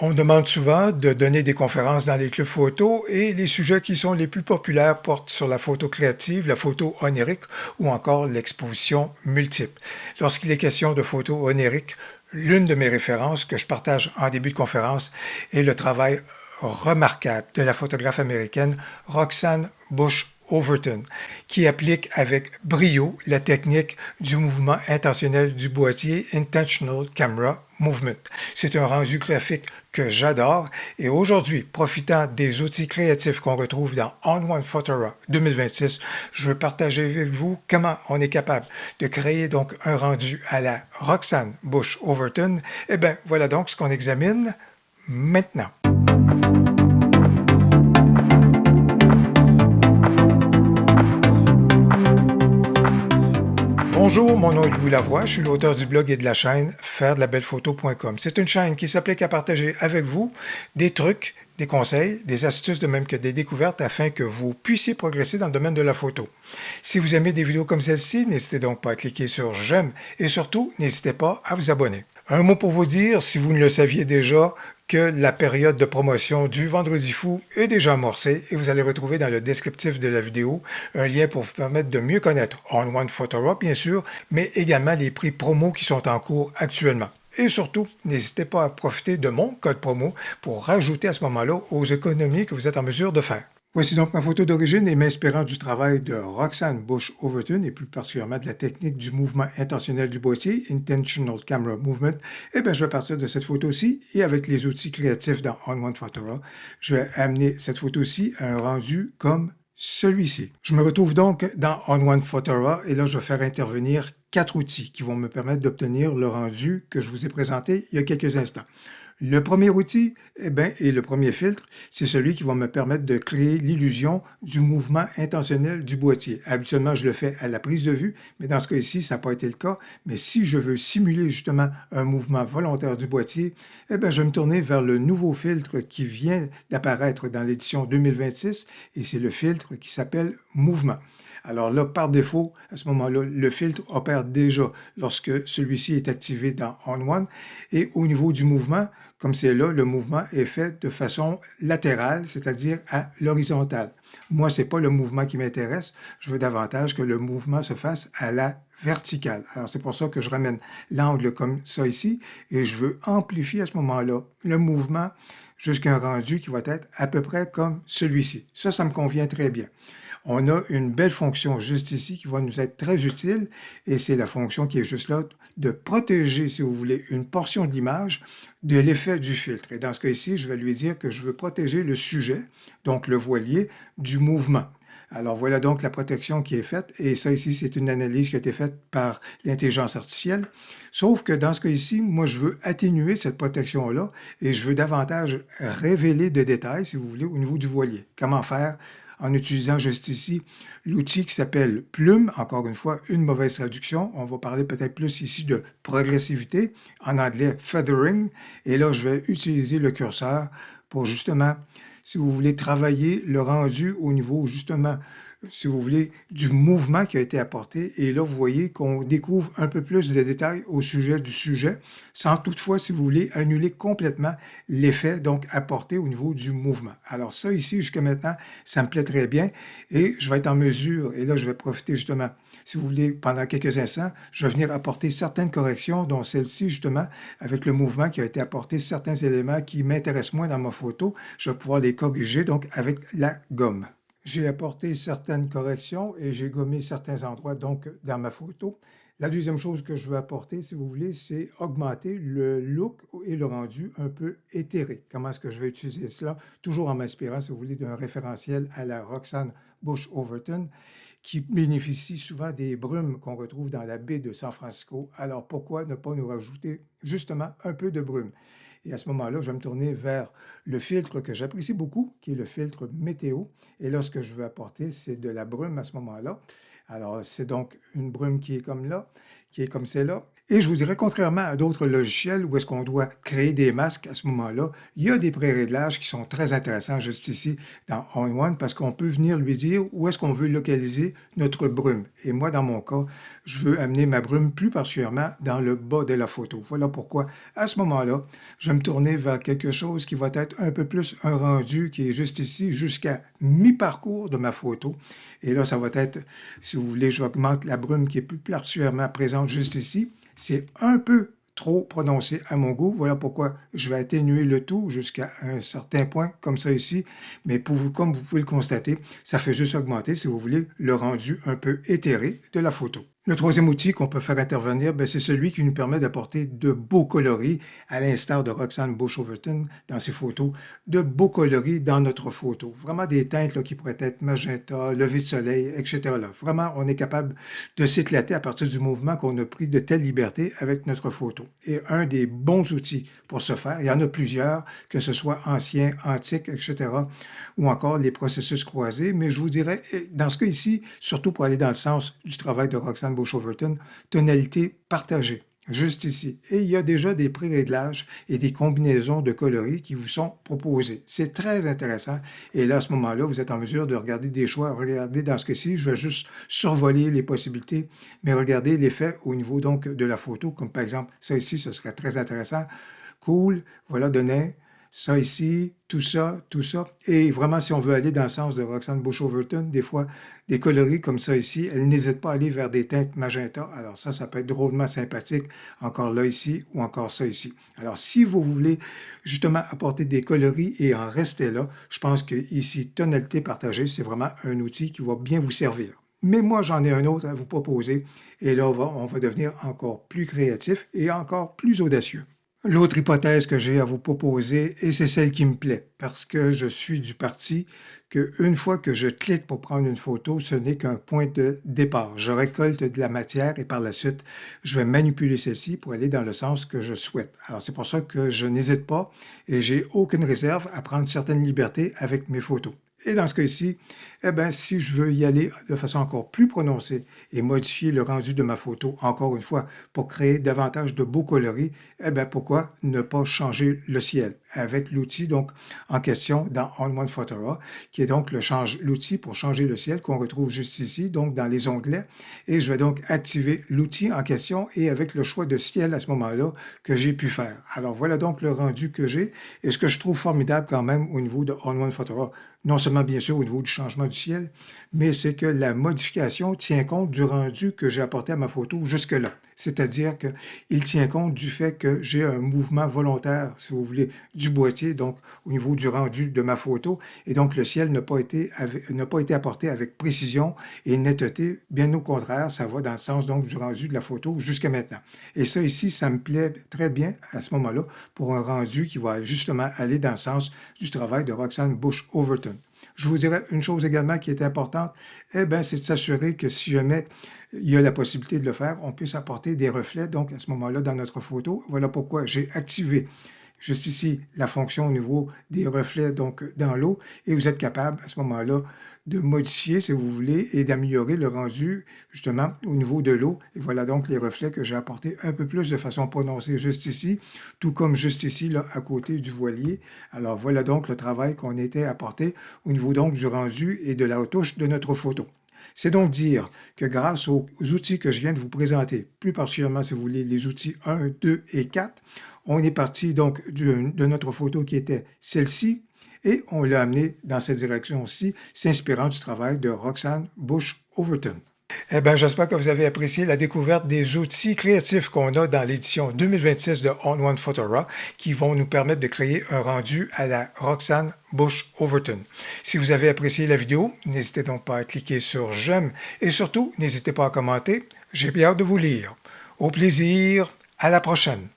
On demande souvent de donner des conférences dans les clubs photo et les sujets qui sont les plus populaires portent sur la photo créative, la photo onirique ou encore l'exposition multiple. Lorsqu'il est question de photo onirique, l'une de mes références que je partage en début de conférence est le travail remarquable de la photographe américaine Roxanne Bush Overton, qui applique avec brio la technique du mouvement intentionnel du boîtier Intentional Camera Movement. C'est un rendu graphique que j'adore et aujourd'hui, profitant des outils créatifs qu'on retrouve dans On1 Photora 2026, je veux partager avec vous comment on est capable de créer donc un rendu à la Roxanne Bush Overton. Eh bien, voilà donc ce qu'on examine maintenant. Bonjour, mon nom est Louis Lavoie, je suis l'auteur du blog et de la chaîne fairedelabelephoto.com. C'est une chaîne qui s'applique à partager avec vous des trucs, des conseils, des astuces de même que des découvertes afin que vous puissiez progresser dans le domaine de la photo. Si vous aimez des vidéos comme celle-ci, n'hésitez donc pas à cliquer sur j'aime et surtout, n'hésitez pas à vous abonner. Un mot pour vous dire, si vous ne le saviez déjà, que la période de promotion du Vendredi fou est déjà amorcée et vous allez retrouver dans le descriptif de la vidéo un lien pour vous permettre de mieux connaître On1 Photora, bien sûr, mais également les prix promo qui sont en cours actuellement. Et surtout, n'hésitez pas à profiter de mon code promo pour rajouter à ce moment-là aux économies que vous êtes en mesure de faire. Voici donc ma photo d'origine et m'inspirant du travail de Roxanne Bush Overton et plus particulièrement de la technique du mouvement intentionnel du boîtier, Intentional Camera Movement, eh bien, je vais partir de cette photo-ci et avec les outils créatifs dans On1 Photora, je vais amener cette photo-ci à un rendu comme celui-ci. Je me retrouve donc dans On1 Photora et là, je vais faire intervenir 4 outils qui vont me permettre d'obtenir le rendu que je vous ai présenté il y a quelques instants. Le premier outil, et le premier filtre, c'est celui qui va me permettre de créer l'illusion du mouvement intentionnel du boîtier. Habituellement, je le fais à la prise de vue, mais dans ce cas-ci, ça n'a pas été le cas. Mais si je veux simuler justement un mouvement volontaire du boîtier, je vais me tourner vers le nouveau filtre qui vient d'apparaître dans l'édition 2026, et c'est le filtre qui s'appelle Mouvement. Alors là, par défaut, à ce moment-là, le filtre opère déjà lorsque celui-ci est activé dans On1. Et au niveau du mouvement, comme c'est là, le mouvement est fait de façon latérale, c'est-à-dire à l'horizontale. Moi, ce n'est pas le mouvement qui m'intéresse. Je veux davantage que le mouvement se fasse à la verticale. Alors, c'est pour ça que je ramène l'angle comme ça ici et je veux amplifier à ce moment-là le mouvement jusqu'à un rendu qui va être à peu près comme celui-ci. Ça me convient très bien. On a une belle fonction juste ici qui va nous être très utile et c'est la fonction qui est juste là de protéger, si vous voulez, une portion de l'image de l'effet du filtre. Et dans ce cas-ci, je vais lui dire que je veux protéger le sujet, donc le voilier, du mouvement. Alors voilà donc la protection qui est faite et ça ici, c'est une analyse qui a été faite par l'intelligence artificielle. Sauf que dans ce cas ici, moi, je veux atténuer cette protection-là et je veux davantage révéler de détails, si vous voulez, au niveau du voilier. Comment faire? En utilisant juste ici l'outil qui s'appelle Plume, encore une fois, une mauvaise traduction. On va parler peut-être plus ici de progressivité, en anglais feathering. Et là, je vais utiliser le curseur pour justement, si vous voulez, travailler le rendu au niveau justement, si vous voulez, du mouvement qui a été apporté. Et là, vous voyez qu'on découvre un peu plus de détails au sujet du sujet, sans toutefois, si vous voulez, annuler complètement l'effet donc apporté au niveau du mouvement. Alors ça ici, jusqu'à maintenant, ça me plaît très bien et je vais être en mesure, et là, je vais profiter justement, si vous voulez, pendant quelques instants, je vais venir apporter certaines corrections, dont celle-ci, justement, avec le mouvement qui a été apporté, certains éléments qui m'intéressent moins dans ma photo, je vais pouvoir les corriger donc avec la gomme. J'ai apporté certaines corrections et j'ai gommé certains endroits donc dans ma photo. La deuxième chose que je veux apporter, si vous voulez, c'est augmenter le look et le rendu un peu éthéré. Comment est-ce que je vais utiliser cela? Toujours en m'inspirant, si vous voulez, d'un référentiel à la Roxanne Bush Overton, qui bénéficie souvent des brumes qu'on retrouve dans la baie de San Francisco. Alors pourquoi ne pas nous rajouter justement un peu de brume? Et à ce moment-là, je vais me tourner vers le filtre que j'apprécie beaucoup, qui est le filtre météo. Et là, ce que je veux apporter, c'est de la brume à ce moment-là. Alors, c'est donc une brume qui est comme là, qui est comme celle-là. Et je vous dirais, contrairement à d'autres logiciels où est-ce qu'on doit créer des masques à ce moment-là, il y a des pré-réglages qui sont très intéressants juste ici dans On-One parce qu'on peut venir lui dire où est-ce qu'on veut localiser notre brume. Et moi, dans mon cas, je veux amener ma brume plus particulièrement dans le bas de la photo. Voilà pourquoi, à ce moment-là, je vais me tourner vers quelque chose qui va être un peu plus un rendu qui est juste ici jusqu'à mi-parcours de ma photo. Et là, ça va être, si vous voulez, j'augmente la brume qui est plus particulièrement présente juste ici. C'est un peu trop prononcé à mon goût. Voilà pourquoi je vais atténuer le tout jusqu'à un certain point, comme ça ici. Mais pour vous, comme vous pouvez le constater, ça fait juste augmenter, si vous voulez, le rendu un peu éthéré de la photo. Le troisième outil qu'on peut faire intervenir, c'est celui qui nous permet d'apporter de beaux coloris, à l'instar de Roxanne Bush-Overton dans ses photos, de beaux coloris dans notre photo. Vraiment des teintes là, qui pourraient être magenta, lever de soleil, etc. Là. Vraiment, on est capable de s'éclater à partir du mouvement qu'on a pris de telle liberté avec notre photo. Et un des bons outils pour ce faire, il y en a plusieurs, que ce soit ancien, antique, etc., ou encore les processus croisés, mais je vous dirais, dans ce cas ici, surtout pour aller dans le sens du travail de Roxanne Bush-Overton, tonalité partagée, juste ici. Et il y a déjà des pré-réglages et des combinaisons de coloris qui vous sont proposés. C'est très intéressant. Et là, à ce moment-là, vous êtes en mesure de regarder des choix. Regardez dans ce cas-ci, je vais juste survoler les possibilités, mais regardez l'effet au niveau donc de la photo, comme par exemple, ça ici, ce serait très intéressant. Cool, voilà, donné. Ça ici, tout ça, tout ça. Et vraiment, si on veut aller dans le sens de Roxanne Bush-Overton, des fois, des coloris comme ça ici, elle n'hésite pas à aller vers des teintes magenta. Alors ça peut être drôlement sympathique, encore là ici ou encore ça ici. Alors si vous voulez justement apporter des coloris et en rester là, je pense que ici, tonalité partagée, c'est vraiment un outil qui va bien vous servir. Mais moi, j'en ai un autre à vous proposer. Et là, on va devenir encore plus créatif et encore plus audacieux. L'autre hypothèse que j'ai à vous proposer, et c'est celle qui me plaît, parce que je suis du parti qu'une fois que je clique pour prendre une photo, ce n'est qu'un point de départ. Je récolte de la matière et par la suite, je vais manipuler celle-ci pour aller dans le sens que je souhaite. Alors c'est pour ça que je n'hésite pas et j'ai aucune réserve à prendre certaines libertés avec mes photos. Et dans ce cas-ci, si je veux y aller de façon encore plus prononcée et modifier le rendu de ma photo, encore une fois, pour créer davantage de beaux coloris, pourquoi ne pas changer le ciel avec l'outil donc en question dans On-One Photora, qui est donc l'outil pour changer le ciel qu'on retrouve juste ici, donc dans les onglets. Et je vais donc activer l'outil en question et avec le choix de ciel à ce moment-là que j'ai pu faire. Alors voilà donc le rendu que j'ai. Et ce que je trouve formidable quand même au niveau de On-One Photora, non seulement bien sûr au niveau du changement du ciel, mais c'est que la modification tient compte du rendu que j'ai apporté à ma photo jusque-là. C'est-à-dire qu'il tient compte du fait que j'ai un mouvement volontaire, si vous voulez, du boîtier, donc au niveau du rendu de ma photo, et donc le ciel n'a pas été apporté avec précision et netteté, bien au contraire, ça va dans le sens donc du rendu de la photo jusqu'à maintenant. Et ça ici, ça me plaît très bien à ce moment-là pour un rendu qui va justement aller dans le sens du travail de Roxanne Bush-Overton. Je vous dirais une chose également qui est importante, c'est de s'assurer que si jamais il y a la possibilité de le faire, on puisse apporter des reflets, donc à ce moment-là, dans notre photo. Voilà pourquoi j'ai activé juste ici la fonction au niveau des reflets donc dans l'eau et vous êtes capable à ce moment-là de modifier si vous voulez et d'améliorer le rendu justement au niveau de l'eau. Et voilà donc les reflets que j'ai apportés un peu plus de façon prononcée juste ici, tout comme juste ici là à côté du voilier. Alors voilà donc le travail qu'on était apporté au niveau donc du rendu et de la retouche de notre photo. C'est donc dire que grâce aux outils que je viens de vous présenter, plus particulièrement si vous voulez les outils 1, 2 et 4, on est parti donc de notre photo qui était celle-ci et on l'a amené dans cette direction-ci, s'inspirant du travail de Roxanne Bush-Overton. J'espère que vous avez apprécié la découverte des outils créatifs qu'on a dans l'édition 2026 de On-One Photora qui vont nous permettre de créer un rendu à la Roxanne Bush-Overton. Si vous avez apprécié la vidéo, n'hésitez donc pas à cliquer sur j'aime et surtout, n'hésitez pas à commenter. J'ai bien hâte de vous lire. Au plaisir, à la prochaine.